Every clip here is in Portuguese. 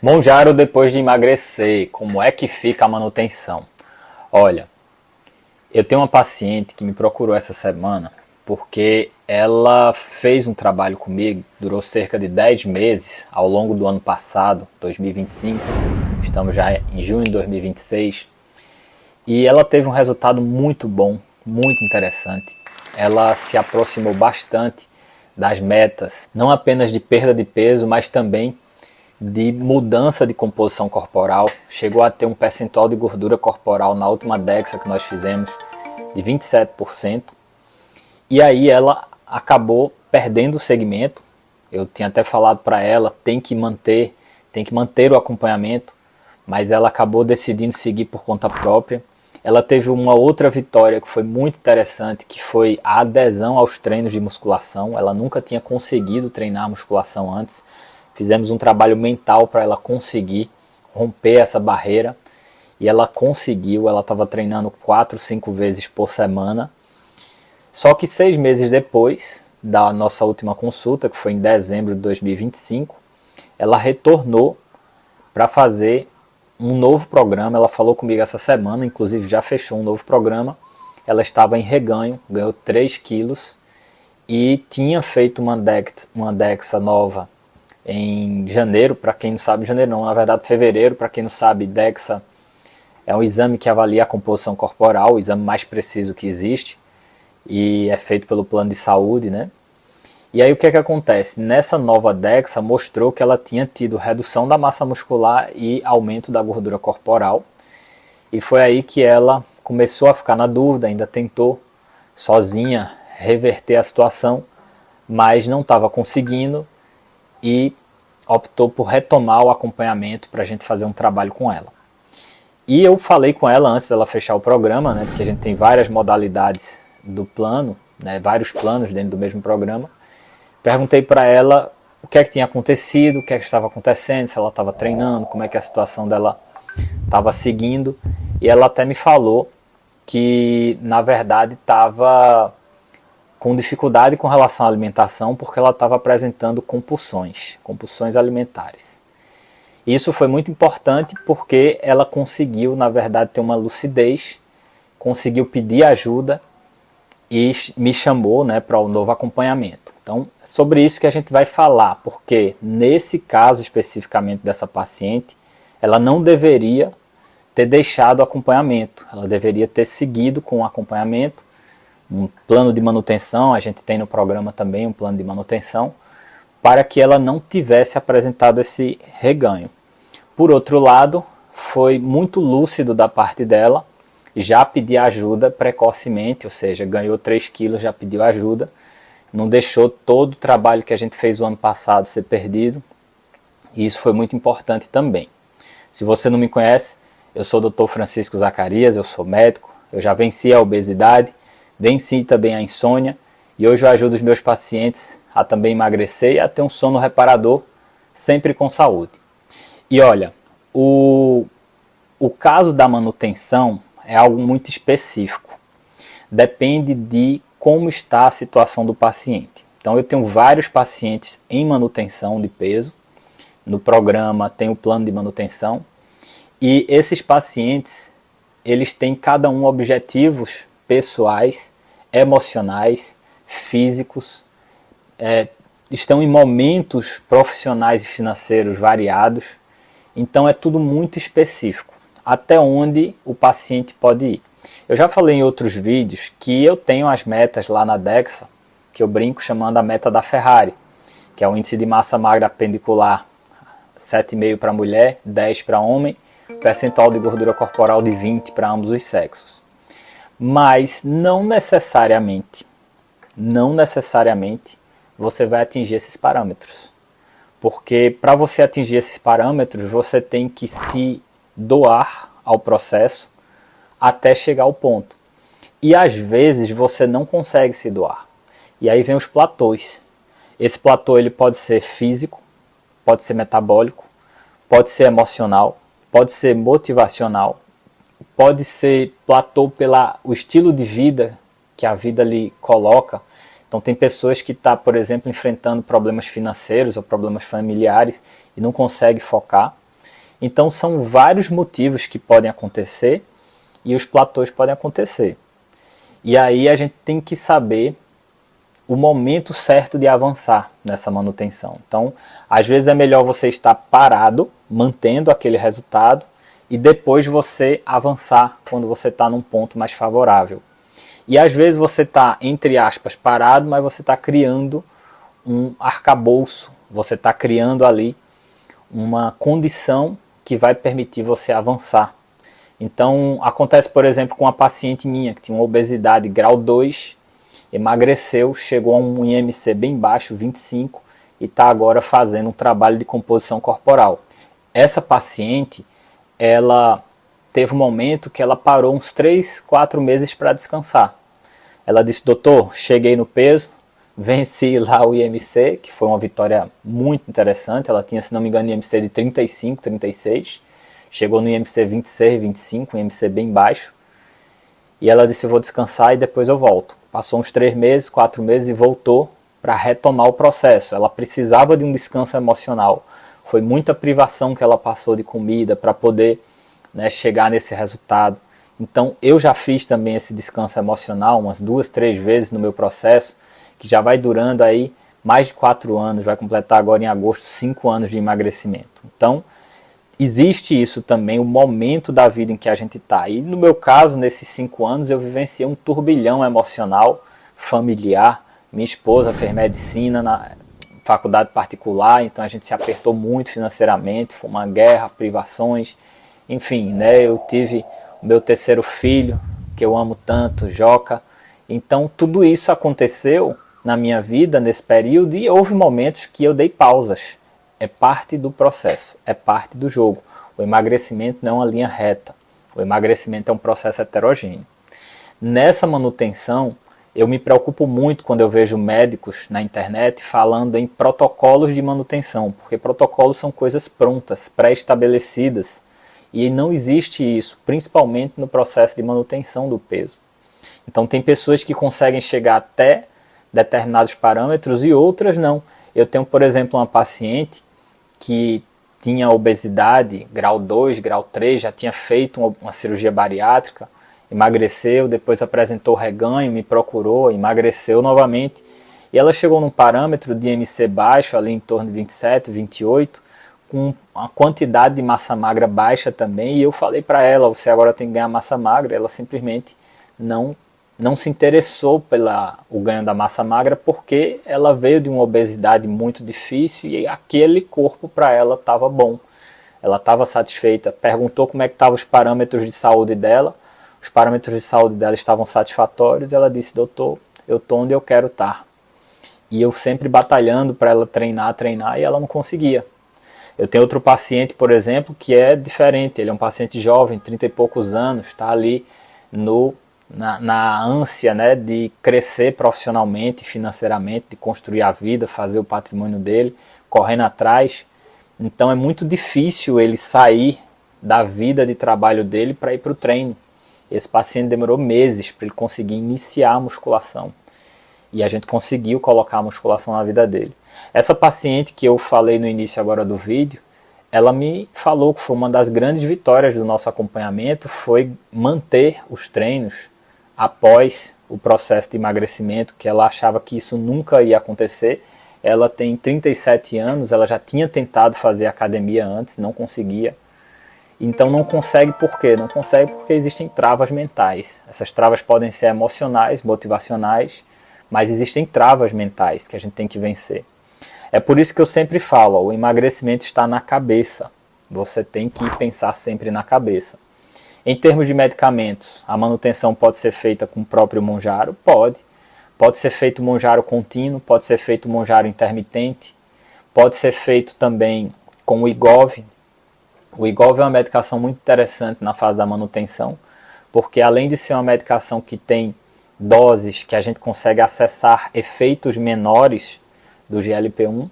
Monjaro depois de emagrecer, como é que fica a manutenção? Olha, eu tenho uma paciente que me procurou essa semana porque ela fez um trabalho comigo, durou cerca de 10 meses ao longo do ano passado, 2025, estamos já em junho de 2026, e ela teve um resultado muito bom, muito interessante. Ela se aproximou bastante das metas, não apenas de perda de peso, mas também de mudança de composição corporal. Chegou a ter um percentual de gordura corporal na última DEXA que nós fizemos de 27%. E aí ela acabou perdendo o segmento. Eu tinha até falado para ela, tem que manter o acompanhamento, mas ela acabou decidindo seguir por conta própria. Ela teve uma outra vitória que foi muito interessante, que foi a adesão aos treinos de musculação. Ela nunca tinha conseguido treinar musculação antes. Fizemos um trabalho mental para ela conseguir romper essa barreira. E ela conseguiu, ela estava treinando 4, 5 vezes por semana. Só que 6 meses depois da nossa última consulta, que foi em dezembro de 2025, ela retornou para fazer um novo programa. Ela falou comigo essa semana, inclusive já fechou um novo programa. Ela estava em reganho, ganhou 3 quilos e tinha feito uma DEXA nova em janeiro. Para quem não sabe, janeiro não, na verdade fevereiro. Para quem não sabe, DEXA é um exame que avalia a composição corporal, o exame mais preciso que existe, e é feito pelo plano de saúde, né? E aí o que é que acontece? Nessa nova DEXA mostrou que ela tinha tido redução da massa muscular e aumento da gordura corporal. E foi aí que ela começou a ficar na dúvida, ainda tentou sozinha reverter a situação, mas não estava conseguindo e optou por retomar o acompanhamento para a gente fazer um trabalho com ela. E eu falei com ela antes dela fechar o programa, né, porque a gente tem várias modalidades do plano, né, vários planos dentro do mesmo programa. Perguntei para ela o que é que tinha acontecido, o que é que estava acontecendo, se ela estava treinando, como é que a situação dela estava seguindo. E ela até me falou que, na verdade, estava com dificuldade com relação à alimentação, porque ela estava apresentando compulsões alimentares. Isso foi muito importante porque ela conseguiu, na verdade, ter uma lucidez, conseguiu pedir ajuda e me chamou, né, para o novo acompanhamento. Então, é sobre isso que a gente vai falar, porque nesse caso especificamente dessa paciente, ela não deveria ter deixado o acompanhamento, ela deveria ter seguido com o acompanhamento, um plano de manutenção. A gente tem no programa também um plano de manutenção, para que ela não tivesse apresentado esse reganho. Por outro lado, foi muito lúcido da parte dela, já pedir ajuda precocemente, ou seja, ganhou 3 quilos, já pediu ajuda, não deixou todo o trabalho que a gente fez o ano passado ser perdido, e isso foi muito importante também. Se você não me conhece, eu sou o Dr. Francisco Zacarias, eu sou médico, eu já venci a obesidade, venci também a insônia, e hoje eu ajudo os meus pacientes a também emagrecer e a ter um sono reparador, sempre com saúde. E olha, o caso da manutenção é algo muito específico. Depende de como está a situação do paciente. Então eu tenho vários pacientes em manutenção de peso. No programa tem o plano de manutenção. E esses pacientes, eles têm cada um objetivos pessoais, emocionais, físicos, estão em momentos profissionais e financeiros variados. Então é tudo muito específico, até onde o paciente pode ir. Eu já falei em outros vídeos que eu tenho as metas lá na DEXA, que eu brinco chamando a meta da Ferrari, que é o índice de massa magra apendicular 7,5 para mulher, 10 para homem, percentual de gordura corporal de 20 para ambos os sexos. Mas não necessariamente você vai atingir esses parâmetros. Porque para você atingir esses parâmetros, você tem que se doar ao processo até chegar ao ponto. E às vezes você não consegue se doar. E aí vem os platôs. Esse platô ele pode ser físico, pode ser metabólico, pode ser emocional, pode ser motivacional, pode ser platô pelo estilo de vida que a vida lhe coloca. Então tem pessoas que estão, por exemplo, enfrentando problemas financeiros ou problemas familiares e não conseguem focar. Então são vários motivos que podem acontecer e os platôs podem acontecer. E aí a gente tem que saber o momento certo de avançar nessa manutenção. Então, às vezes é melhor você estar parado, mantendo aquele resultado, e depois você avançar quando você está num ponto mais favorável. E às vezes você está, entre aspas, parado, mas você está criando um arcabouço, você está criando ali uma condição que vai permitir você avançar. Então, acontece, por exemplo, com uma paciente minha que tinha uma obesidade grau 2, emagreceu, chegou a um IMC bem baixo, 25, e está agora fazendo um trabalho de composição corporal. Essa paciente, ela teve um momento que ela parou uns 3, 4 meses para descansar. Ela disse: doutor, cheguei no peso, venci lá o IMC, que foi uma vitória muito interessante. Ela tinha, se não me engano, IMC de 35, 36. Chegou no IMC 26, 25, um IMC bem baixo. E ela disse: eu vou descansar e depois eu volto. Passou uns 3 meses, 4 meses e voltou para retomar o processo. Ela precisava de um descanso emocional. Foi muita privação que ela passou de comida para poder, né, chegar nesse resultado. Então eu já fiz também esse descanso emocional umas 2, 3 vezes no meu processo, que já vai durando aí mais de 4 anos, vai completar agora em agosto 5 anos de emagrecimento. Então existe isso também, o momento da vida em que a gente está. E no meu caso, nesses 5 anos, eu vivenciei um turbilhão emocional, familiar. Minha esposa fez medicina na faculdade particular, então a gente se apertou muito financeiramente, foi uma guerra, privações, enfim, né, eu tive o meu terceiro filho, que eu amo tanto, Joca. Então tudo isso aconteceu na minha vida nesse período e houve momentos que eu dei pausas. É parte do processo, é parte do jogo. O emagrecimento não é uma linha reta. O emagrecimento é um processo heterogêneo. Nessa manutenção, eu me preocupo muito quando eu vejo médicos na internet falando em protocolos de manutenção, porque protocolos são coisas prontas, pré-estabelecidas, e não existe isso, principalmente no processo de manutenção do peso. Então tem pessoas que conseguem chegar até determinados parâmetros e outras não. Eu tenho, por exemplo, uma paciente que tinha obesidade, grau 2, grau 3, já tinha feito uma cirurgia bariátrica, emagreceu, depois apresentou reganho, me procurou, emagreceu novamente. E ela chegou num parâmetro de IMC baixo, ali em torno de 27, 28, com uma quantidade de massa magra baixa também. E eu falei para ela: você agora tem que ganhar massa magra. Ela simplesmente não se interessou pelo ganho da massa magra, porque ela veio de uma obesidade muito difícil e aquele corpo para ela estava bom. Ela estava satisfeita, perguntou como é que estavam os parâmetros de saúde dela. Os parâmetros de saúde dela estavam satisfatórios. Ela disse: doutor, eu estou onde eu quero estar. E eu sempre batalhando para ela treinar, e ela não conseguia. Eu tenho outro paciente, por exemplo, que é diferente. Ele é um paciente jovem, 30 e poucos anos, está ali na ânsia, né, de crescer profissionalmente, financeiramente, de construir a vida, fazer o patrimônio dele, correndo atrás. Então é muito difícil ele sair da vida de trabalho dele para ir para o treino. Esse paciente demorou meses para ele conseguir iniciar a musculação. E a gente conseguiu colocar a musculação na vida dele. Essa paciente que eu falei no início agora do vídeo, ela me falou que foi uma das grandes vitórias do nosso acompanhamento, foi manter os treinos após o processo de emagrecimento, que ela achava que isso nunca ia acontecer. Ela tem 37 anos, ela já tinha tentado fazer academia antes, não conseguia. Então não consegue por quê? Não consegue porque existem travas mentais. Essas travas podem ser emocionais, motivacionais, mas existem travas mentais que a gente tem que vencer. É por isso que eu sempre falo, o emagrecimento está na cabeça. Você tem que pensar sempre na cabeça. Em termos de medicamentos, a manutenção pode ser feita com o próprio Mounjaro? Pode. Pode ser feito Mounjaro contínuo, pode ser feito Mounjaro intermitente, pode ser feito também com o Wegovy. O Wegovy é uma medicação muito interessante na fase da manutenção, porque além de ser uma medicação que tem doses que a gente consegue acessar efeitos menores do GLP-1,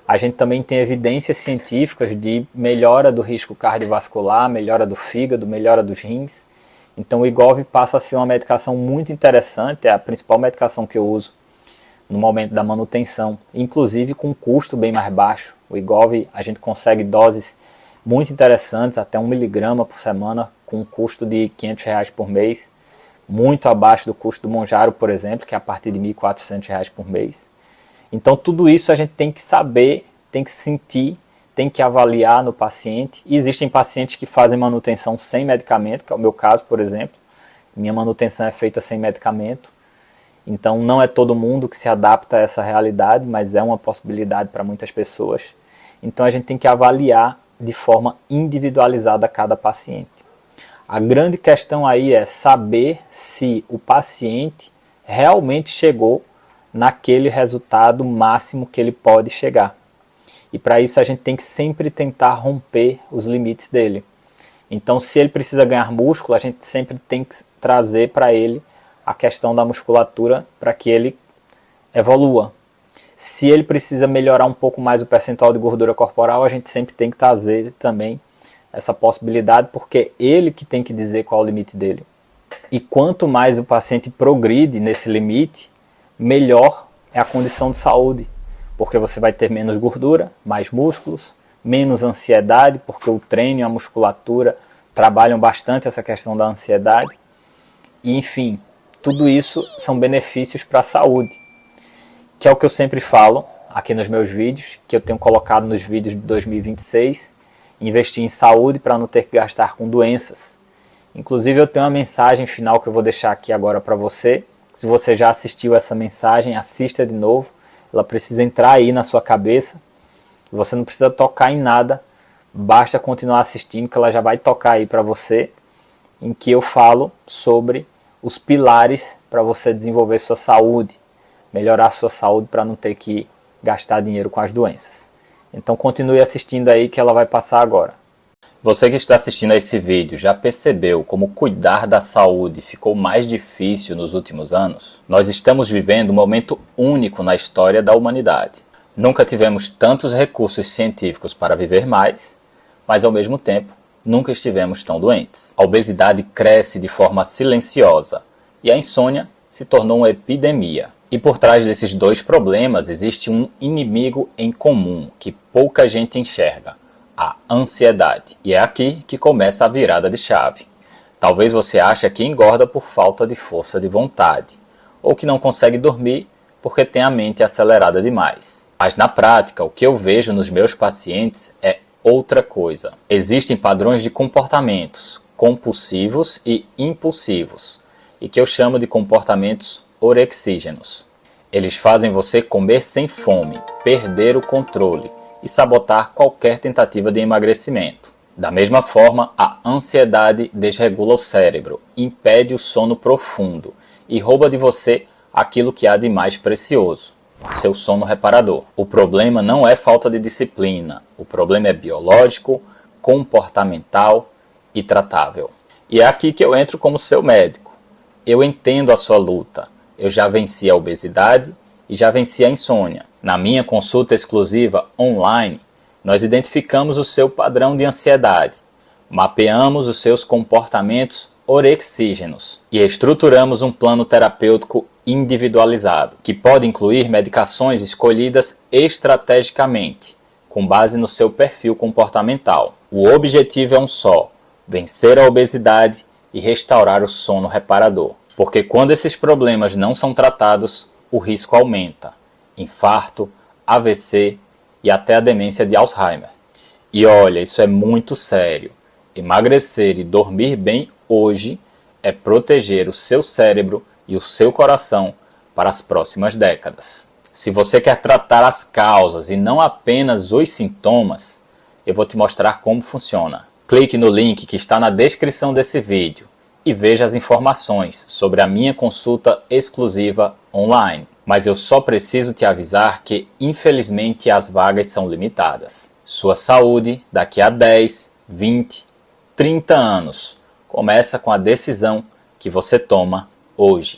a gente também tem evidências científicas de melhora do risco cardiovascular, melhora do fígado, melhora dos rins. Então o Wegovy passa a ser uma medicação muito interessante, é a principal medicação que eu uso no momento da manutenção, inclusive com um custo bem mais baixo. O Wegovy a gente consegue doses muito interessantes, até 1 miligrama por semana, com um custo de R$ 500 por mês, muito abaixo do custo do Mounjaro, por exemplo, que é a partir de R$ 1.400 por mês. Então tudo isso a gente tem que saber, tem que sentir, tem que avaliar no paciente. E existem pacientes que fazem manutenção sem medicamento, que é o meu caso, por exemplo. Minha manutenção é feita sem medicamento. Então não é todo mundo que se adapta a essa realidade, mas é uma possibilidade para muitas pessoas. Então a gente tem que avaliar de forma individualizada cada paciente. A grande questão aí é saber se o paciente realmente chegou naquele resultado máximo que ele pode chegar. E para isso a gente tem que sempre tentar romper os limites dele. Então se ele precisa ganhar músculo, a gente sempre tem que trazer para ele a questão da musculatura para que ele evolua. Se ele precisa melhorar um pouco mais o percentual de gordura corporal, a gente sempre tem que trazer também essa possibilidade, porque ele que tem que dizer qual é o limite dele. E quanto mais o paciente progride nesse limite, melhor é a condição de saúde, porque você vai ter menos gordura, mais músculos, menos ansiedade, porque o treino e a musculatura trabalham bastante essa questão da ansiedade. E enfim, tudo isso são benefícios para a saúde, que é o que eu sempre falo aqui nos meus vídeos, que eu tenho colocado nos vídeos de 2026, investir em saúde para não ter que gastar com doenças. Inclusive eu tenho uma mensagem final que eu vou deixar aqui agora para você. Se você já assistiu essa mensagem, assista de novo. Ela precisa entrar aí na sua cabeça. Você não precisa tocar em nada, basta continuar assistindo que ela já vai tocar aí para você, em que eu falo sobre os pilares para você desenvolver sua saúde, melhorar sua saúde para não ter que gastar dinheiro com as doenças. Então continue assistindo aí que ela vai passar agora. Você que está assistindo a esse vídeo já percebeu como cuidar da saúde ficou mais difícil nos últimos anos? Nós estamos vivendo um momento único na história da humanidade. Nunca tivemos tantos recursos científicos para viver mais, mas ao mesmo tempo nunca estivemos tão doentes. A obesidade cresce de forma silenciosa e a insônia se tornou uma epidemia. E por trás desses dois problemas existe um inimigo em comum que pouca gente enxerga: a ansiedade. E é aqui que começa a virada de chave. Talvez você ache que engorda por falta de força de vontade, ou que não consegue dormir porque tem a mente acelerada demais. Mas na prática, o que eu vejo nos meus pacientes é outra coisa. Existem padrões de comportamentos compulsivos e impulsivos, e que eu chamo de comportamentos orexígenos. Eles fazem você comer sem fome, perder o controle e sabotar qualquer tentativa de emagrecimento. Da mesma forma, a ansiedade desregula o cérebro, impede o sono profundo e rouba de você aquilo que há de mais precioso: seu sono reparador. O problema não é falta de disciplina, o problema é biológico, comportamental e tratável. E é aqui que eu entro como seu médico. Eu entendo a sua luta. Eu já venci a obesidade e já venci a insônia. Na minha consulta exclusiva online, nós identificamos o seu padrão de ansiedade, mapeamos os seus comportamentos orexígenos e estruturamos um plano terapêutico individualizado, que pode incluir medicações escolhidas estrategicamente, com base no seu perfil comportamental. O objetivo é um só: vencer a obesidade e restaurar o sono reparador. Porque quando esses problemas não são tratados, o risco aumenta: infarto, AVC e até a demência de Alzheimer. E olha, isso é muito sério. Emagrecer e dormir bem hoje é proteger o seu cérebro e o seu coração para as próximas décadas. Se você quer tratar as causas e não apenas os sintomas, eu vou te mostrar como funciona. Clique no link que está na descrição desse vídeo e veja as informações sobre a minha consulta exclusiva online. Mas eu só preciso te avisar que, infelizmente, as vagas são limitadas. Sua saúde, daqui a 10, 20, 30 anos, começa com a decisão que você toma hoje.